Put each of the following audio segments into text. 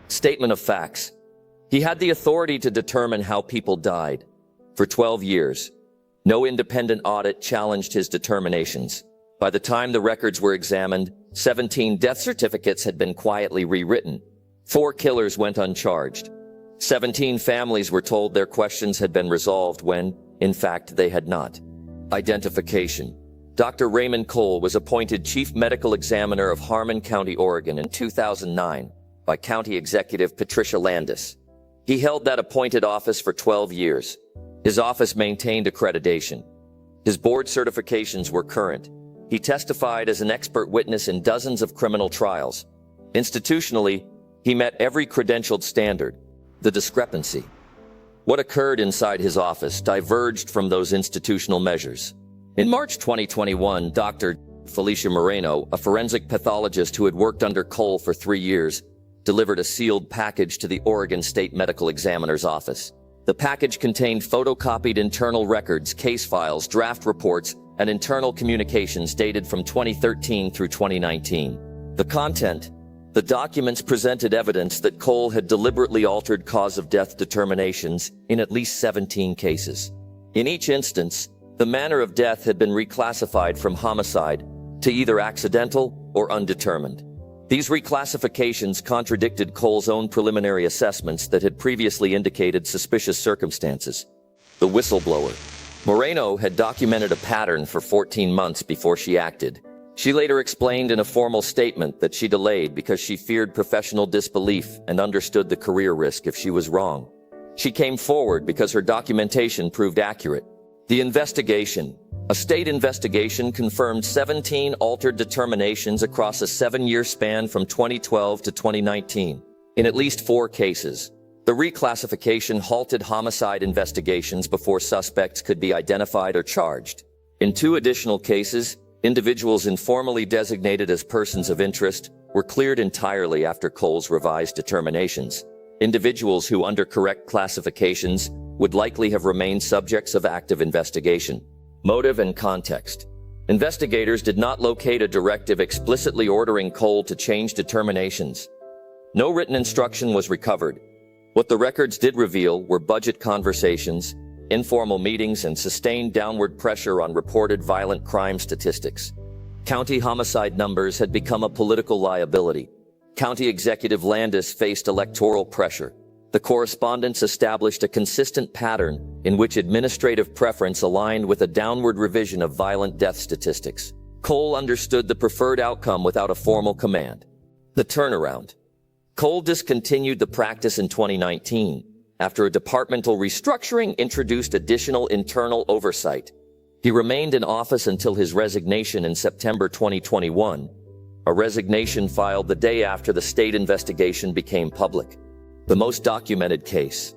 Statement of facts. He had the authority to determine how people died. For 12 years, no independent audit challenged his determinations. By the time the records were examined, 17 death certificates had been quietly rewritten. 4 killers went uncharged. 17 families were told their questions had been resolved when, in fact, they had not. Identification. Dr. Raymond Cole was appointed Chief Medical Examiner of Harmon County, Oregon in 2009 by County Executive Patricia Landis. He held that appointed office for 12 years. His office maintained accreditation. His board certifications were current. He testified as an expert witness in dozens of criminal trials. Institutionally, he met every credentialed standard. The discrepancy. What occurred inside his office diverged from those institutional measures. In March 2021, Dr. Felicia Moreno, a forensic pathologist who had worked under Cole for 3 years, delivered a sealed package to the Oregon State Medical Examiner's office. The package contained photocopied internal records, case files, draft reports, and internal communications dated from 2013 through 2019. The content. The documents presented evidence that Cole had deliberately altered cause of death determinations in at least 17 cases. In each instance, the manner of death had been reclassified from homicide to either accidental or undetermined. These reclassifications contradicted Cole's own preliminary assessments that had previously indicated suspicious circumstances. The whistleblower. Moreno had documented a pattern for 14 months before she acted. She later explained in a formal statement that she delayed because she feared professional disbelief and understood the career risk if she was wrong. She came forward because her documentation proved accurate. The investigation. A state investigation confirmed 17 altered determinations across a 7-year span from 2012 to 2019. In at least 4 cases, the reclassification halted homicide investigations before suspects could be identified or charged. In 2 additional cases, individuals informally designated as persons of interest were cleared entirely after Cole's revised determinations. Individuals who, under correct classifications, would likely have remained subjects of active investigation. Motive and context. Investigators did not locate a directive explicitly ordering Cole to change determinations. No written instruction was recovered. What the records did reveal were budget conversations, informal meetings, and sustained downward pressure on reported violent crime statistics. County homicide numbers had become a political liability. County Executive Landis faced electoral pressure. The correspondence established a consistent pattern in which administrative preference aligned with a downward revision of violent death statistics. Cole understood the preferred outcome without a formal command. The turnaround. Cole discontinued the practice in 2019 after a departmental restructuring introduced additional internal oversight. He remained in office until his resignation in September 2021, a resignation filed the day after the state investigation became public. The most documented case.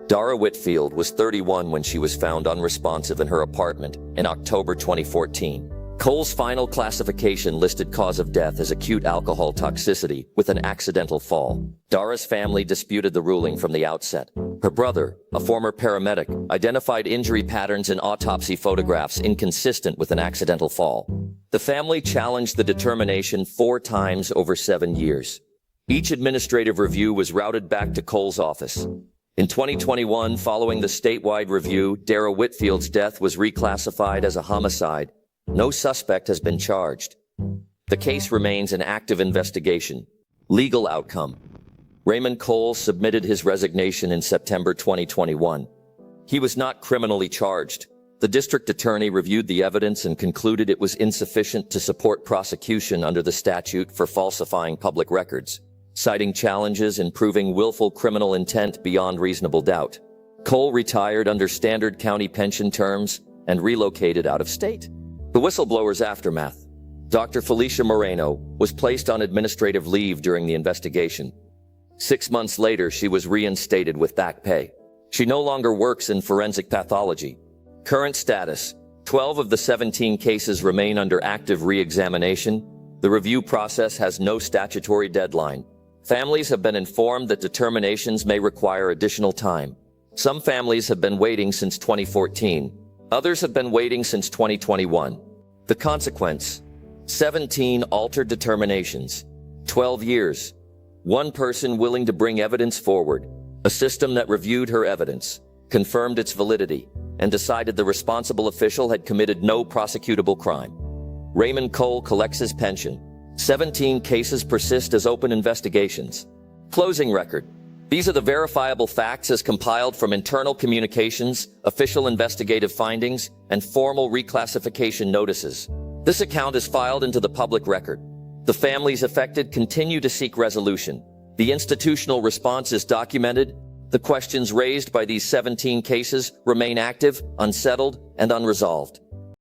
Dara Whitfield was 31 when she was found unresponsive in her apartment in October 2014. Cole's final classification listed cause of death as acute alcohol toxicity with an accidental fall. Dara's family disputed the ruling from the outset. Her brother, a former paramedic, identified injury patterns in autopsy photographs inconsistent with an accidental fall. The family challenged the determination 4 times over 7 years. Each administrative review was routed back to Cole's office. In 2021, following the statewide review, Dara Whitfield's death was reclassified as a homicide. No suspect has been charged. The case remains an active investigation. Legal outcome. Raymond Cole submitted his resignation in September 2021. He was not criminally charged. The district attorney reviewed the evidence and concluded it was insufficient to support prosecution under the statute for falsifying public records, citing challenges in proving willful criminal intent beyond reasonable doubt. Cole retired under standard county pension terms and relocated out of state. The whistleblower's aftermath. Dr. Felicia Moreno was placed on administrative leave during the investigation. 6 months later, she was reinstated with back pay. She no longer works in forensic pathology. Current status. 12 of the 17 cases remain under active re-examination. The review process has no statutory deadline. Families have been informed that determinations may require additional time. Some families have been waiting since 2014. Others have been waiting since 2021. The consequence: 17 altered determinations, 12 years. One person willing to bring evidence forward, a system that reviewed her evidence, confirmed its validity, and decided the responsible official had committed no prosecutable crime. Raymond Cole collects his pension. 17 cases persist as open investigations. Closing record. These are the verifiable facts as compiled from internal communications, official investigative findings, and formal reclassification notices. This account is filed into the public record. The families affected continue to seek resolution. The institutional response is documented. The questions raised by these 17 cases remain active, unsettled, and unresolved.